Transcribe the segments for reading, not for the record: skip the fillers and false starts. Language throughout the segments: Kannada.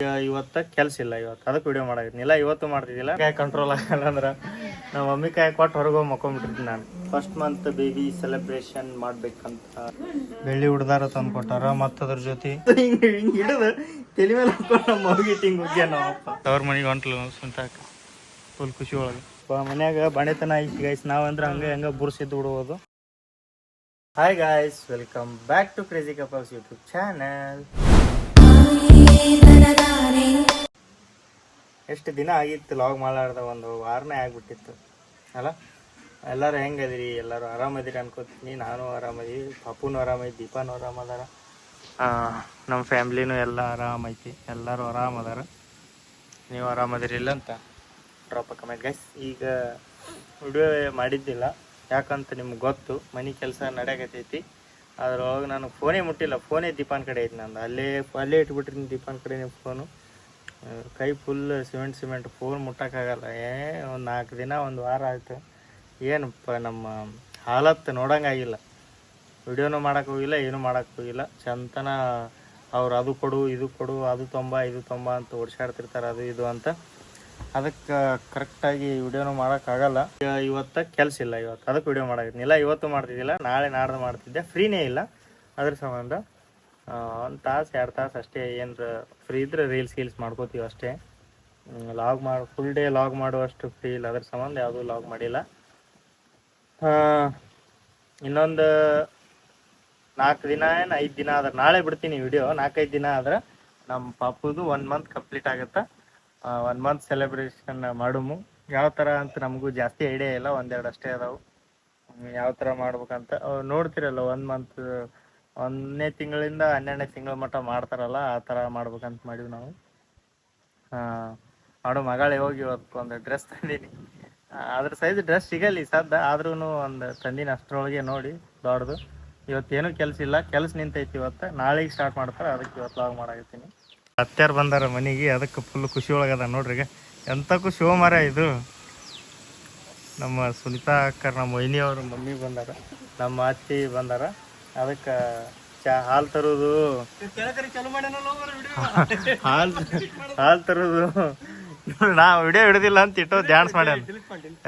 ಇವತ್ತ ಕೆಲ್ಸ ಇಲ್ಲ, ಇವತ್ತು ಅದಕ್ಕೆ ವಿಡಿಯೋ ಮಾಡಾಕಿದ್ನಿಲ್ಲ. ಇವತ್ತು ಮಾಡ್ತಿದ್ದಿಲ್ಲ, ಕಾಯಿ ಕಂಟ್ರೋಲ್ ಆಗಲ್ಲ ಅಂದ್ರೆ ನಮ್ಮ ಮಮ್ಮಿ ಕಾಯಿ ಕೊಟ್ಟು ಹೊರಗೆ ಮಕ್ಕೊಂಡ್ಬಿಟ್ಟಿರ್ತೀನಿ ನಾನು. ಫಸ್ಟ್ ಮಂತ್ ಬೇಬಿ ಸೆಲೆಬ್ರೇಷನ್ ಮಾಡ್ಬೇಕಂತ ಬೆಳ್ಳಿ ಹುಡ್ದಾರ ತಂದು ಕೊಟ್ಟಾರ. ಮತ್ತು ಅದ್ರ ಜೊತೆ ಹಿಂಗೆ ಹಿಡಿದು ತಲೆ ಮೇಲೆ ಹಾಕೊಂಡು ನಮ್ಮ ಮಗುಗೆ ಹಿಂಗೆ ಹೋಗ್ಯ ನಾವಪ್ಪ ಅವ್ರ ಮನೆಗೆ ಹೊಂಟ್ಲು ಸುಂಟಾಕ ಫುಲ್ ಖುಷಿ ಒಳಗೆ. ಮನ್ಯಾಗ ಬಣೆತನ ಐತಿ ಗೈಸ್, ನಾವಂದ್ರೆ ಹಂಗೆ ಬುರ್ಸಿದ್ದು ಬಿಡ್ಬೋದು. Hi guys, welcome back to crazy couples YouTube channel. ಎಷ್ಟು ದಿನ ಆಗಿತ್ತು ಲಾಗ್ ಮಾಡಾರ್ದ, ಒಂದು ವಾರನೇ ಆಗ್ಬಿಟ್ಟಿತ್ತು ಅಲ್ಲ. ಎಲ್ಲರೂ ಹೆಂಗದಿರಿ? ಎಲ್ಲರೂ ಆರಾಮದಿರಿ ಅನ್ಕೋತೀನಿ. ನಾನು ಆರಾಮದೀವಿ, ಪಾಪುನೂ ಆರಾಮೈತಿ, ದೀಪಾನು ಆರಾಮದಾರ, ನಮ್ಮ ಫ್ಯಾಮ್ಲಿನೂ ಎಲ್ಲ ಆರಾಮೈತಿ, ಎಲ್ಲರೂ ಆರಾಮದಾರ. ನೀವು ಆರಾಮದಿರಿಲ್ಲ ಅಂತ ಡ್ರಾಪ್ ಕಮೆಂಟ್ ಗೈಸ್. ಈಗ ವಿಡಿಯೋ ಮಾಡಿದ್ದಿಲ್ಲ, ಯಾಕಂತ ನಿಮ್ಗೆ ಗೊತ್ತು, ಮನೆ ಕೆಲಸ ನಡೆಯಕತ್ತೈತಿ. ಅದ್ರೊಳಗೆ ನಾನು ಫೋನೇ ಮುಟ್ಟಿಲ್ಲ. ಫೋನೇ ದೀಪಾನ್ ಕಡೆ ಐತಿ ನಂದು, ಅಲ್ಲೇ ಇಟ್ಬಿಟ್ಟಿರ್ತೀನಿ ದೀಪಾನ್ ಕಡೆ ನಿಮ್ಮ ಫೋನು. ಕೈ ಫುಲ್ ಸಿಮೆಂಟ್ ಫೋನ್ ಮುಟ್ಟೋಕ್ಕಾಗಲ್ಲ. ಒಂದು 4 ದಿನ ಒಂದು ವಾರ ಆಯಿತು. ಏನಪ್ಪ ನಮ್ಮ ಹಾಲತ್ತು ನೋಡೋಂಗಾಗಿಲ್ಲ. ವಿಡಿಯೋನೂ ಮಾಡೋಕ್ಕೆ ಹೋಗಿಲ್ಲ, ಏನೂ ಮಾಡೋಕ್ಕೆ ಹೋಗಿಲ್ಲ. ಚಂತನ ಅವ್ರು ಅದು ಕೊಡು ಇದು ಕೊಡು, ಅದು ಇದು ತೊಂಬ ಅಂತ ಓಡಿಸಾಡ್ತಿರ್ತಾರೆ, ಅದು ಇದು ಅಂತ. ಅದಕ್ಕೆ ಕರೆಕ್ಟಾಗಿ ವಿಡಿಯೋನೂ ಮಾಡೋಕ್ಕಾಗಲ್ಲ. ಇವತ್ತು ಕೆಲಸ ಇಲ್ಲ, ಇವತ್ತು ಅದಕ್ಕೆ ವಿಡಿಯೋ ಮಾಡೋಕ್ಕಿಲ್ಲ. ಇವತ್ತು ಮಾಡ್ತಿದ್ದಿಲ್ಲ, ನಾಳೆ ನಾಡ್ದು ಮಾಡ್ತಿದ್ದೆ. ಫ್ರೀನೇ ಇಲ್ಲ, ಅದ್ರ ಸಂಬಂಧ 1 ತಾಸು 2 ತಾಸು ಅಷ್ಟೇ. ಏನರ ಫ್ರೀ ಇದ್ರೆ ರೀಲ್ಸ್ ಮಾಡ್ಕೋತೀವಿ ಅಷ್ಟೇ. ಲಾಗ್ ಫುಲ್ ಡೇ ಲಾಗ್ ಮಾಡುವಷ್ಟು ಫ್ರೀ ಇಲ್ಲ, ಅದ್ರ ಸಂಬಂಧ ಯಾವುದೂ ಲಾಗ್ ಮಾಡಿಲ್ಲ. ಇನ್ನೊಂದು 4 ದಿನ 5 ದಿನ ಆದ್ರೆ ನಾಳೆ ಬಿಡ್ತೀನಿ ವಿಡಿಯೋ. 4-5 ದಿನ ಆದ್ರೆ ನಮ್ಮ ಪಾಪುದು 1 ಮಂತ್ ಕಂಪ್ಲೀಟ್ ಆಗುತ್ತೆ. 1 ಮಂತ್ ಸೆಲೆಬ್ರೇಷನ್ ಮಾಡುಮು. ಯಾವ ಥರ ಅಂತ ನಮಗೂ ಜಾಸ್ತಿ ಐಡಿಯಾ ಇಲ್ಲ, 1-2 ಅಷ್ಟೇ ಅದಾವು. ಯಾವ ಥರ ಮಾಡ್ಬೇಕಂತ ನೋಡ್ತಿರಲ್ಲ. 1 ಮಂತ್ 1ನೇ ತಿಂಗಳಿಂದ 12ನೇ ತಿಂಗಳ ಮಟ್ಟ ಮಾಡ್ತಾರಲ್ಲ, ಆ ಥರ ಮಾಡ್ಬೇಕಂತ ಮಾಡಿವಿ ನಾವು. ಮಾಡು ಮಗಳೇ ಹೋಗಿ ಇವತ್ತು ಒಂದು ಡ್ರೆಸ್ ತಂದೀನಿ. ಅದ್ರ ಸೈಜ್ ಡ್ರೆಸ್ ಸಿಗಲ್ಲ ಸದ್ದ, ಆದ್ರೂ ಒಂದು ತಂದಿನ ಅಷ್ಟರೊಳಗೆ ನೋಡಿ ದೊಡ್ಡದು. ಇವತ್ತೇನು ಕೆಲಸ ಇಲ್ಲ, ಕೆಲಸ ನಿಂತೈತಿ. ಇವತ್ತು ನಾಳೆಗೆ ಸ್ಟಾರ್ಟ್ ಮಾಡ್ತಾರೆ, ಅದಕ್ಕೆ ಇವತ್ತು ಲಾಗ್ ಮಾಡಾಕತ್ತೀನಿ. ಅತ್ಯಾರು ಬಂದಾರ ಮನೆಗೆ, ಅದಕ್ಕೆ ಫುಲ್ ಖುಷಿ ಒಳಗದ ನೋಡ್ರಿ. ಈಗ ಎಂಥ ಖುಷಿ ಮರ ಇದು. ನಮ್ಮ ಸುನಿತಾ ಅಕ್ಕರ್, ನಮ್ಮ ವೈನಿಯವ್ರ ಮಮ್ಮಿ ಬಂದಾರ, ನಮ್ಮ ಅತ್ತಿ ಬಂದಾರ. ಅದಕ್ಕೆ ಹಾಲು ತರೋದು, ಹಾಲು ತರೋದು. ನಾ ವಿಡಿಯೋ ಹಿಡಿದಿಲ್ಲ ಅಂತ ಇಟ್ಟು ಡ್ಯಾನ್ಸ್ ಮಾಡ್ಯಾನ.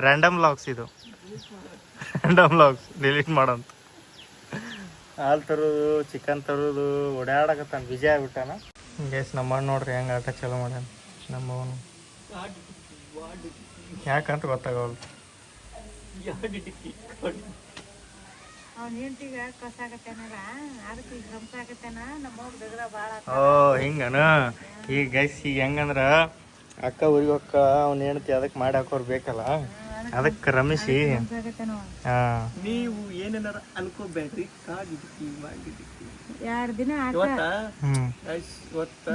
ರ್ಯಾಂಡಮ್ ಲಾಗ್ಸ್ ಇದು, ರ್ಯಾಂಡಮ್ ಲಾಗ್ಸ್ ಡಿಲೀಟ್ ಮಾಡೋಂತ. ಹಾಲು ತರೋದು, ಚಿಕನ್ ತರೋದು, ಓಡಾಡಕತ್ತಾನ, ಬಿಜಿ ಆಗ್ಬಿಟ್ಟಾನ. ಗೈಸ್ ನಮ್ಮ ಅಣ್ಣ ನೋಡ್ರಿ ಹೆಂಗೆ ಆಟ ಚಲೋ ಮಾಡ್ಯಾನ ನಮ್ಮವನು. ಯಾಕಂತ ಗೊತ್ತಾಗವಲ್ದು. ಓ ಹಿಂಗನ. ಈಗ ಗೈಸ್ ಈಗ ಹೆಂಗಂದ್ರ ಅಕ್ಕ ಊರಿಗೆ ಅಕ್ಕ ಅವ್ನ ಹೆಣ್ತಿ ಅದಕ್ಕೆ ಮಾಡಿ ಹಾಕೋರ್ ಬೇಕಲ್ಲ, ಅದಕ್ಕೆ ರಮೇಶಿ ನೀವು ಏನೇನಾರ ಅನ್ಕೋಬೇಡ್ರಿ. 2 ದಿನ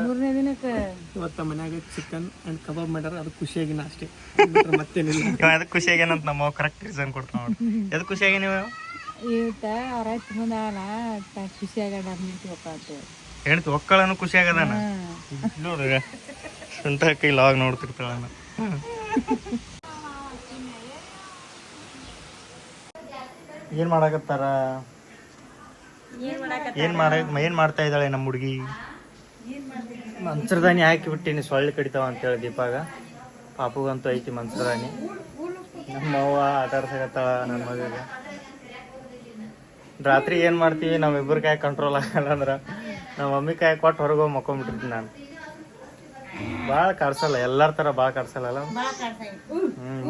ಮೂರನೇ ದಿನಕ್ಕೆ ಇವತ್ತ ಮನ್ಯಾಗ ಚಿಕನ್ ಅಂಡ್ ಕಬಾಬ್ ಮಾಡ್ಯಾರ, ಅದಕ್ಕೆ ಖುಷಿಯಾಗಿನ ಅಷ್ಟೇ, ಮತ್ತೇನಿಲ್ಲ. ಅದಕ್ಕೆ ಖುಷಿಯಾಗೇನಂತ ನಮ್ಮ ಕರೆಕ್ಟ್ ರೀಸನ್ ಕೊಡ್ತಾವ ನೋಡಿ. ಅದಕ್ಕೆ ಖುಷಿಯಾಗಿ ನೀವು ಅವ್ರ ಮುಂದಾಗಲ್ಲ ಖುಷಿಯಾಗಪ್ಪ ಅಂತ ಹೇಳ್ತಿ. ಒಕ್ಕಳನು ಖುಷಿ ಆಗದಾನ ನೋಡ್ರಿ. ಸುಂಟ ಕೈ ಲಾಗ್ ನೋಡ್ತಿರ್ತಾಳ. ಏನ್ ಮಾಡಾಕತ್ತಾರ? ಏನ್ ಮಾಡ್ತಾ ಇದ್ದಾಳೆ ನಮ್ಮ ಹುಡುಗಿ? ಮಂಚರದಾನಿ ಹಾಕಿ ಬಿಟ್ಟಿನಿ, ಸೊಳ್ಳೆ ಕಡಿತಾವ ಅಂತೇಳಿ ದೀಪಾಗ. ಪಾಪುಗಂತೂ ಐತಿ ಮಂಚರದಾನಿ. ನಮ್ಮವ್ವ ಆಟ ಆಡ್ಸಕತ್ತಾಳ ನನ್ನ ಮಗ. ರಾತ್ರಿ ಏನ್ ಮಾಡ್ತೀವಿ, ನಮ್ಮಿಬ್ಬರ ಕಾಯಿ ಕಂಟ್ರೋಲ್ ಆಗಲ್ಲ ಅಂದ್ರೆ ನಮ್ಮ ಮಮ್ಮಿ ಕಾಯಿ ಕೊಟ್ಟು ಹೊರಗೆ ಹೋಗಿ ಮಕ್ಕೊಂಡ್ಬಿಟ್ಟಿರ್ತೀನಿ ನಾನು. ಭಾಳ ಕಾಡ್ಸಲ್ಲ, ಎಲ್ಲರ ಥರ ಭಾಳ ಕಾಡ್ಸಲ್ಲ.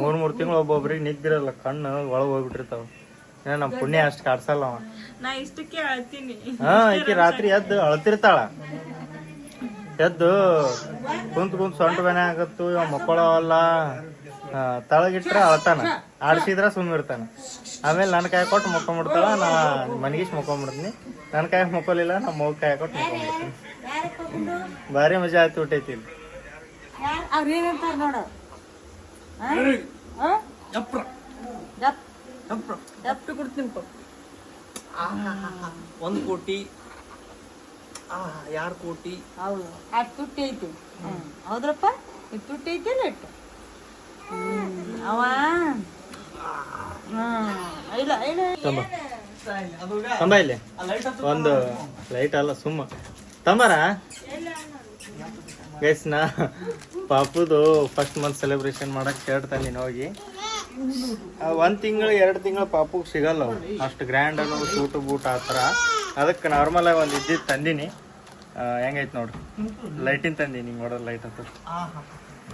3 ತಿಂಗಳು ಒಬ್ಬೊಬ್ರಿಗೆ ನಿದ್ದಿರಲ್ಲ, ಕಣ್ಣು ಒಳಗೆ ಹೋಗ್ಬಿಟ್ಟಿರ್ತಾವ. ನಮ್ಮ ಪುಣ್ಯ ಅಷ್ಟು ಕಾಡ್ಸಲ್ಲ ಅವ. ಈಕಿ ರಾತ್ರಿ ಎದ್ದು ಅಳ್ತಿರ್ತಾಳ. ಎದ್ದು ಕುಂತ್ ಸೊಂಟ ಬೇನೆ ಆಗತ್ತು, ಇವ ಮಕ್ಕಳವಲ್ಲ. ತಳಗಿಟ್ರ ಅಳ್ತಾನ, ಆಡ್ಸಿದ್ರ ಸುಮ್ಮಿರ್ತಾನ. ಆಮೇಲೆ ನನ್ನ ಕಾಯಿ ಕೊಟ್ಟು ಮಕ್ಕೊಂಡ್ಬಿಡ್ತಾಳ. ನಾ ಮನಗೀಶ್ ಮಕ್ಕೊಂಡ್ಬಿಡ್ತೀನಿ. ನನ್ನ ಕಾಯಿ ಮಕ್ಕೊಲಿಲ್ಲ, ನಮ್ಮ ಮಗು ಕಾಯಿ ಕೊಟ್ಟು ಮಕ್ಕೊಂಡ್ಬಿಡ್ತೀನಿ. ಭಾರಿ ಮಜಾ ಆಯ್ತು ಬಿಟ್ಟೈತಿ. ಒಂದು ಕೋಟಿ 2 ಕೋಟಿ ಹೌದು. ಅದು ತುಟ್ಟಿ ಐತಿ. ಹೌದ್ರಪ್ಪ, ಇದು ತುಟ್ಟಿ ಐತಿ ಅಲ್ಲ ಇಟ್ಟು ಅವ. ಇಲ್ಲ ತಂಬ ಇಲ್ಲಿ ಒಂದು ಲೈಟ್ ಅಲ್ಲ ಸುಮ್ಮ ತಂಬಾರ. ಗೈಸ್ ನಾ ಪಾಪುದು ಫಸ್ಟ್ ಮಂತ್ ಸೆಲೆಬ್ರೇಷನ್ ಮಾಡಕ್ಕೆ ಶರ್ಟ್ ತಂದಿನಿ ಹೋಗಿ 1 ತಿಂಗಳು 2 ತಿಂಗಳು ಪಾಪುಗೆ ಸಿಗಲ್ಲ ಅವು ಅಷ್ಟು ಗ್ರ್ಯಾಂಡ್ ಅನ್ನು ಸೂಟು ಬೂಟ್ ಆ ಥರ. ಅದಕ್ಕೆ ನಾರ್ಮಲ್ ಆಗಿ ಒಂದು ಇದ್ದಿದ್ದು ತಂದೀನಿ. ಹೆಂಗೈತೆ ನೋಡ್ರಿ, ಲೈಟಿನ ತಂದೀನಿ, ನೋಡೋದು ಲೈಟ್ ಅಂತ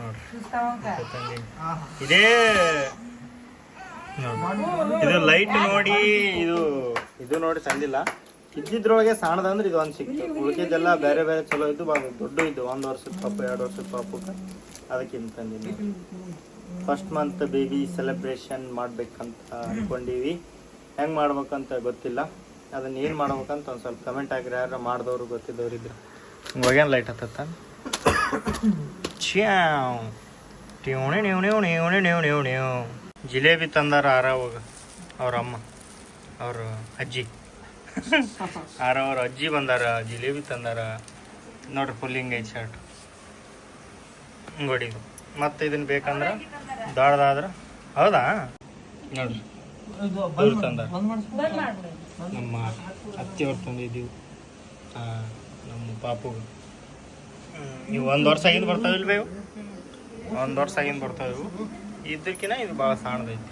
ನೋಡ್ರಿ ತಂದೀನಿ. ಇದೇ ಇದು ಲೈಟ್ ನೋಡಿ ಇದು ನೋಡಿ ತಂದಿಲ್ಲ. ಇದ್ದಿದ್ರೊಳಗೆ ಸಣ್ಣದಂದ್ರೆ ಇದು ಒಂದು ಸಿಕ್ತು. ಉಳಿಕೆದೆಲ್ಲ ಬೇರೆ ಬೇರೆ ಚಲೋ ಇದ್ದು ದೊಡ್ಡ ಇದ್ದು 1 ವರ್ಷದ ಪಾಪು 2 ವರ್ಷದ ಪಾಪುಗೆ. ಅದಕ್ಕೆ ಇನ್ನು ತಂದೀನಿ. ಫಸ್ಟ್ ಮಂತ್ ಬೇಬಿ ಸೆಲೆಬ್ರೇಷನ್ ಮಾಡ್ಬೇಕಂತ ಅನ್ಕೊಂಡೀವಿ. ಹೆಂಗೆ ಮಾಡ್ಬೇಕಂತ ಗೊತ್ತಿಲ್ಲ. ಅದನ್ನ ಏನು ಮಾಡ್ಬೇಕಂತ ಒಂದು ಸ್ವಲ್ಪ ಕಮೆಂಟ್ ಹಾಕಿರಿ, ಯಾರು ಮಾಡಿದವರು ಗೊತ್ತಿದ್ದವ್ರು ಇದ್ರು. ಹೋಗ್ಯಾನ ಲೈಟ್ ಹತ್ತ ಜಿಲೇಬಿ ತಂದಾರ ಆರವಾಗ ಅವ್ರ ಅಮ್ಮ ಅವ್ರ ಅಜ್ಜಿ ಅವ್ರ ಅಜ್ಜಿ ಬಂದಾರ, ಜಿಲೇಬಿ ತಂದಾರ ನೋಡ್ರಿ. ಫುಲ್ ಹಿಂಗೈತೆ ಶರ್ಟ್ ಹಿಂಗೊಡಿದು. ಮತ್ತೆ ಇದನ್ನ ಬೇಕಂದ್ರೆ ದೊಡ್ಡದಾದ್ರೆ ಹೌದಾ ನೋಡ್ರಿ ಇವ್ರು ತಂದಾರ. ನಮ್ಮ ಅತ್ತೆಯವ್ರು ತಂದಿದ್ದೀವಿ ನಮ್ಮ ಪಾಪುಗೆ. ಇವು 1 ವರ್ಷ ಆಗಿಂದ ಬರ್ತಾವಿಲ್ಲ ಬೇವು, 1 ವರ್ಷ ಆಗಿಂದ ಬರ್ತಾವೆ ಇವು. ಇದಕ್ಕಿಂತ ಇದು ಭಾಳ ಸಣ್ಣದೈತಿ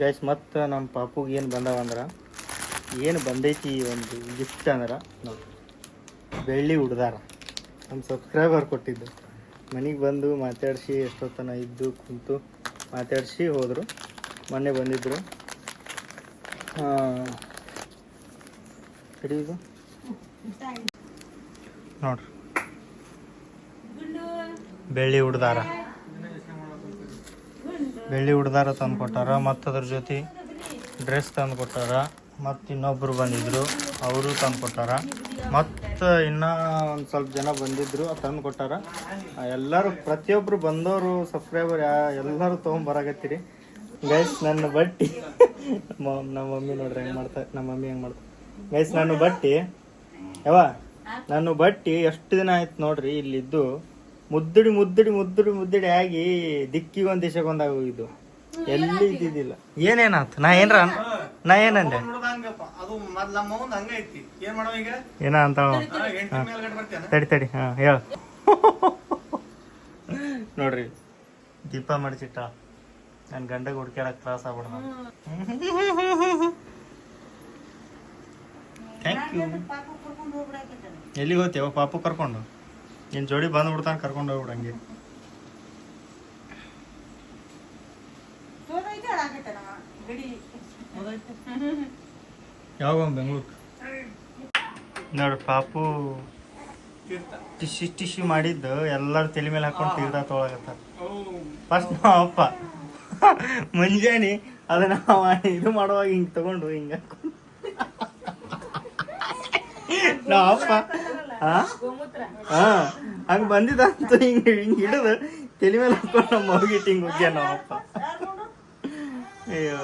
ಗೈಸ್. ಮತ್ತು ನಮ್ಮ ಪಾಪುಗೆ ಏನು ಬಂದವಂದ್ರೆ ಏನು ಬಂದೈತಿ ಒಂದು ಗಿಫ್ಟ್ ಅಂದ್ರೆ ನೋಡಿ, ಬೆಳ್ಳಿ ಉಡ್ದಾರ. ನಮ್ಮ ಸಬ್ಸ್ಕ್ರೈಬರ್ ಕೊಟ್ಟಿದ್ದು. ಮನೆಗೆ ಬಂದು ಮಾತಾಡಿಸಿ ಎಷ್ಟೊತ್ತನ ಇದ್ದು ಕುಂತು ಮಾತಾಡಿಸಿ ಹೋದರು. ಮೊನ್ನೆ ಬಂದಿದ್ದರು. ಇದು ನೋಡ್ರಿ ಬೆಳ್ಳಿ ಉಡ್ದಾರ ತಂದು ಕೊಟ್ಟಾರ. ಮತ್ತು ಅದ್ರ ಜೊತೆ ಡ್ರೆಸ್ ತಂದು ಕೊಟ್ಟಾರ. ಮತ್ತು ಇನ್ನೊಬ್ಬರು ಬಂದಿದ್ರು, ಅವರು ತಂದು ಕೊಟ್ಟಾರ. ಮತ್ತು ಇನ್ನೂ ಒಂದು ಸ್ವಲ್ಪ ಜನ ಬಂದಿದ್ರು, ತಂದು ಕೊಟ್ಟಾರ. ಎಲ್ಲರೂ ಪ್ರತಿಯೊಬ್ಬರು ಬಂದವರು ಸಬ್ಸ್ಕ್ರೈಬರ್ ಎಲ್ಲರೂ ತೊಗೊಂಬರಾಗತ್ತೀರಿ ಗೈಸ್. ನನ್ನ ಬಟ್ಟಿ ನಮ್ಮ ಮಮ್ಮಿ ನೋಡ್ರಿ ಹೆಂಗೆ ಮಾಡ್ತಾರೆ, ನಮ್ಮ ಮಮ್ಮಿ ಹೆಂಗೆ ಮಾಡ್ತಾರೆ ಗೈಸ್. ನನ್ನ ಬಟ್ಟಿ ಎಷ್ಟು ದಿನ ಆಯ್ತು ನೋಡ್ರಿ ಇಲ್ಲಿದ್ದು. ಮುದ್ದಡಿ ಆಗಿ ದಿಕ್ಕಿಗೊಂದು ದಿಶೆಗೊಂದಾಗ ಹೋಗಿದ್ದು, ಎಲ್ಲಿ ಇದ್ದಿದ್ದಿಲ್ಲ. ಏನೇನಾಯ್ತು? ನಾ ಏನಂದೆ ಏನ ಅಂತ ತಡಿ ಹೇಳ ನೋಡ್ರಿ. ದೀಪ ಮಡಿಚಿಟ್ಟ ನನ್ನ ಗಂಡಗೆ ಹುಡ್ಕ್ಯಾಡಕ್ ತ್ರಾಸ ಆಗ್ಬಿಡ. Thank you. ಎಲ್ಲಿಗೆ ಹೋಗ್ತೇವ ಪಾಪು ಕರ್ಕೊಂಡು? ನಿನ್ನ ಜೋಡಿ ಬಂದ್ಬಿಡ್ತಾನೆ, ಕರ್ಕೊಂಡು ಹೋಗ್ಬಿಡಂಗೆ. ಯಾವಾಗ ಬೆಂಗ್ಳೂರು ನೋಡ್ರಿ ಪಾಪು ಟಿಶ್ಯೂ ಮಾಡಿದ್ದು ಎಲ್ಲರೂ ತಲೆ ಮೇಲೆ ಹಾಕೊಂಡು ತೀರ್ಥ ತೊಳಗತ್ತಾರ. ಫಸ್ಟ್ ನಾವು ಅಪ್ಪ ಮುಂಜಾನೆ ಅದನ್ನ ಇದು ಮಾಡುವಾಗ ಹಿಂಗೆ ತಗೊಂಡು ಹಿಂಗೆ ಹಾಕೊಂಡು ನಾವ್ ಅಪ್ಪ ಹಂಗ ಬಂದಿದಂತ ಹಿಂಗೆ ಹಿಡಿದು ತಲೆ ಮೇಲೆ ಹಾಕೊಂಡು ನಮ್ಮ ಮಗಿಟ್ಟು ಹಿಂಗೆ ಹೋಗ್ಯ ನಾವ್ ಅಪ್ಪ. ಅಯ್ಯೋ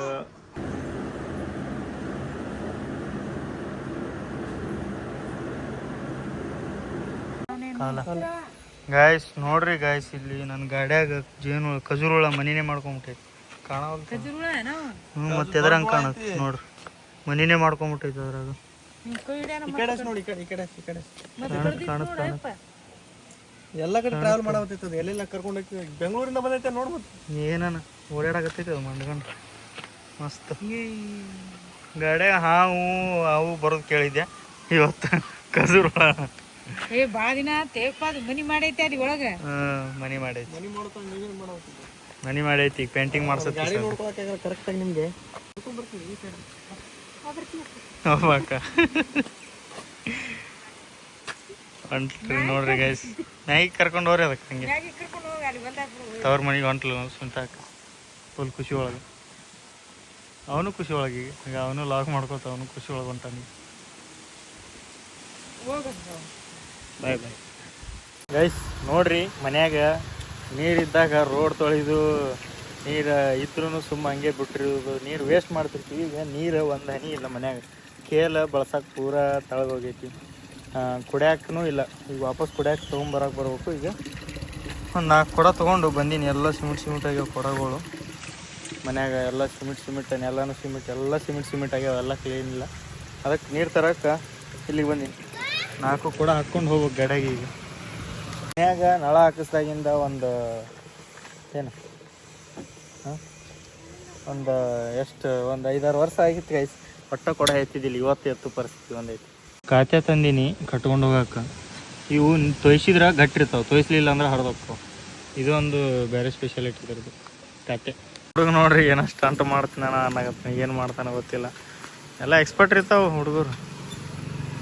ಗಾಯ್ಸ್ ನೋಡ್ರಿ ಗಾಯ್ಸ್, ಇಲ್ಲಿ ನನ್ನ ಗಾಡ್ಯಾಗ ಜೇನು ಖಜೂರುಳ ಮನಿನೇ ಮಾಡ್ಕೊಂಬಿಟ್ಟೈತಿ. ಕಾಣವಲ್ತು. ಮತ್ತೆ ಎದ್ರಂಗೆ ಕಾಣತ್ತೆ ನೋಡ್ರಿ, ಮನಿನೇ ಮಾಡ್ಕೊಂಬಿಟ್ಟೈತಿ ಅದ್ರಾಗ. ಎಲ್ಲ ಕಡೆ ಟ್ರಾವೆಲ್ ಮಾಡತ್ತೈತದ, ಎಲ್ಲೆಲ್ಲ ಕರ್ಕೊಂಡು ಹೋಗ್ತೀವಿ. ಬೆಂಗಳೂರಿಂದ ಬಂದೈತೆ ನೋಡ್ಬೋದು. ಏನಾನ ಓಡಾಡಕತ್ತೈತಿ ಅದು ಮಂಡ್ಕೊಂಡು ಮಸ್ತ್. ಗಾಡ್ಯಾಗ ಹಾವು ಅವು ಬರೋದು ಕೇಳಿದ್ದೆ. ಇವತ್ತು ಖಜೂರುಳ ಭಾಳ ದಿನ ಮನಿ ಮಾಡೈತೆ ಅಲ್ಲಿ ಒಳಗೆ. ಮನಿ ಮಾಡೈತಿ, ಮನಿ ಮಾಡೈತಿ. ಈಗ ಪೇಂಟಿಂಗ್ ಮಾಡ್ಸತ್ತೆ ಕರೆಕ್ಟಾಗಿ ನಿಮಗೆ ಹೊಂಟ್ರಿ ನೋಡ್ರಿ ಗೈಸ್. ಮ್ಯಾಗಿ ಕರ್ಕೊಂಡು ಹೋಗ್ರಿ ಅದಕ್ಕೆ ಹಂಗೆ ತವ್ರ ಮನೆಗೆ ಹೊಂಟ್ಲು ಸುಂಟಾಕ. ಫುಲ್ ಖುಷಿ ಒಳಗೆ, ಅವನು ಖುಷಿ ಒಳಗೆ. ಈಗ ಅವನು ಲಾಗ್ ಮಾಡ್ಕೋತ ಅವನು ಖುಷಿ ಒಳಗೆ ಹೊಂಟಾನ. Bye guys. ನೋಡ್ರಿ ಮನ್ಯಾಗ ನೀರಿದ್ದಾಗ ರೋಡ್ ತೊಳೆದು ನೀರು ಇದ್ರೂ ಸುಮ್ಮ ಹಂಗೆ ಬಿಟ್ಟಿರೋದು, ನೀರು ವೇಸ್ಟ್ ಮಾಡ್ತಿರ್ತೀವಿ. ಈಗ ನೀರು ಒಂದು ಹನಿ ಇಲ್ಲ ಮನ್ಯಾಗ. ಕೇಲ ಬಳಸಕ್ಕೆ ಪೂರಾ ತಳಗೋಗೈತಿ. ಕುಡಿಯಾಕೂ ಇಲ್ಲ. ಈಗ ವಾಪಸ್ ಕುಡಿಯಾಕೆ ತೊಗೊಂಬರಕ್ಕೆ ಬರ್ಬೇಕು. ಈಗ ಒಂದು 4 ಕೊಡ ತೊಗೊಂಡು ಬಂದೀನಿ. ಎಲ್ಲ ಸಿಮೆಂಟ್ ಆಗ್ಯಾವ ಕೊಡಗಳು ಮನ್ಯಾಗ. ಎಲ್ಲ ಸಿಮೆಂಟ್ ಎಲ್ಲನೂ ಎಲ್ಲ ಸಿಮೆಂಟ್ ಆಗ್ಯಾವ. ಎಲ್ಲ ಕ್ಲೀನ್ ಇಲ್ಲ. ಅದಕ್ಕೆ ನೀರು ತರಕ್ಕೆ ಇಲ್ಲಿಗೆ ಬಂದೀನಿ. 4 ಕೊಡ ಹಾಕ್ಕೊಂಡು ಹೋಗ್ಬೇಕು ಗಡ್ಯಾಗೆ. ಈಗ ಮನ್ಯಾಗ ನಳ ಹಾಕಿಸ್ದಾಗಿಂದ ಒಂದು ಏನು ಒಂದು ಎಷ್ಟು ಒಂದು 5-6 ವರ್ಷ ಆಗಿತ್ತು ಗೈಸ್. ಒಟ್ಟ ಕೊಡ ಎತ್ತಿದ್ದಿಲ್ಲ, ಇವತ್ತು ಎತ್ತು ಪರಿಸ್ಥಿತಿ ಒಂದೈತಿ. ಖಾತೆ ತಂದೀನಿ ಕಟ್ಕೊಂಡು ಹೋಗಕ್ಕೆ. ಇವು ತೊಯ್ಸಿದ್ರೆ ಗಟ್ಟಿರ್ತಾವೆ, ತೊಯ್ಸ್ಲಿಲ್ಲ ಅಂದ್ರೆ ಹರಿದೋಗ್ತಾವೆ. ಇದು ಒಂದು ಬೇರೆ ಸ್ಪೆಷಾಲಿಟಿ ಇದ್ರದ್ದು ಖಾತೆ. ಹುಡುಗ ನೋಡ್ರಿ ಏನೋ ಸ್ಟಂಟ್ ಮಾಡ್ತೀನಿ ಅನ್ನಗತ್ತ, ಏನು ಮಾಡ್ತಾನೆ ಗೊತ್ತಿಲ್ಲ. ಎಲ್ಲ ಎಕ್ಸ್ಪರ್ಟ್ ಇರ್ತಾವೆ ಹುಡುಗರು.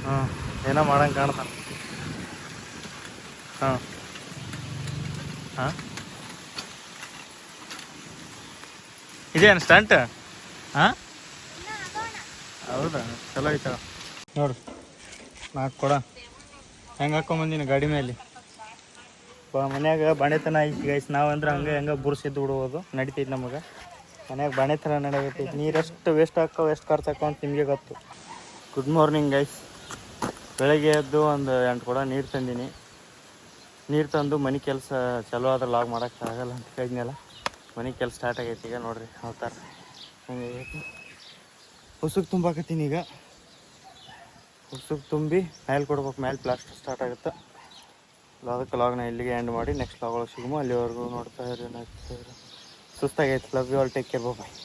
ಹಾಂ, ಏನೋ ಮಾಡಂಗೆ ಕಾಣ್ತಾನೆ. ಹಾಂ ಹಾಂ, ಇದೇನು ಸ್ಟಂಟ್? ಹಾಂ, ಹೌದಾ, ಚಲೋ ಐತ ನೋಡ್ರಿ. 4 ಕೊಡ ಹೆಂಗೆ ಹಾಕೊಂಬಂದಿನಿ ಗಾಡಿ ಮೇಲೆ. ಮನ್ಯಾಗ ಬಾಣೆತನ ಐತಿ ಗೈಸ್. ನಾವಂದ್ರೆ ಹೆಂಗೆ ಬುರ್ಸಿದ್ದು ಬಿಡ್ಬೋದು, ನಡಿತೈತಿ ನಮಗೆ. ಮನ್ಯಾಗ ಬಾಣೆತನ ನಡೆಯತೈತಿ. ನೀರೆಷ್ಟು ವೇಸ್ಟ್ ಹಾಕೋ ಎಷ್ಟು ಖರ್ಚು ಹಾಕೋ ಅಂತ ನಿಮಗೆ ಗೊತ್ತು. Good morning guys. ಬೆಳಗ್ಗೆ ಎದ್ದು ಒಂದು 8 ಕೊಡ ನೀರು ತಂದೀನಿ. ನೀರು ತಂದು ಮನೆ ಕೆಲಸ ಚಲೋ ಆದ್ರೆ ಲಾಗ್ ಮಾಡೋಕ್ಕೆ ಆಗಲ್ಲ ಅಂತ ಹೇಳಿದ್ನಲ್ಲ. ಮನೆ ಕೆಲಸ ಸ್ಟಾರ್ಟ್ ಆಗೈತಿ ಈಗ. ನೋಡ್ರಿ ಅವತಾರ ಹೆಂಗೈತಿ. ಉಸುಕ್ ತುಂಬಾಕತ್ತೀನಿ ಈಗ. ಉಸುಕ್ ತುಂಬಿ ಮೇಲೆ ಕೊಡ್ಬೇಕು, ಮೇಲೆ ಪ್ಲಾಸ್ಟರ್ ಸ್ಟಾರ್ಟ್ ಆಗುತ್ತೆ. ಅದಕ್ಕೆ ಲಾಗ್ನ ಇಲ್ಲಿಗೆ ಎಂಡ್ ಮಾಡಿ ನೆಕ್ಸ್ಟ್ ಲಾಗ್ ಒಳಗೆ ಸಿಗುಮೋ. ಅಲ್ಲಿವರೆಗೂ ನೋಡ್ತಾ ಇರಿ. ನೆಕ್ಸ್ಟ್ ಸುಸ್ತಾಗೈತಿ. Love you all, take care, bye.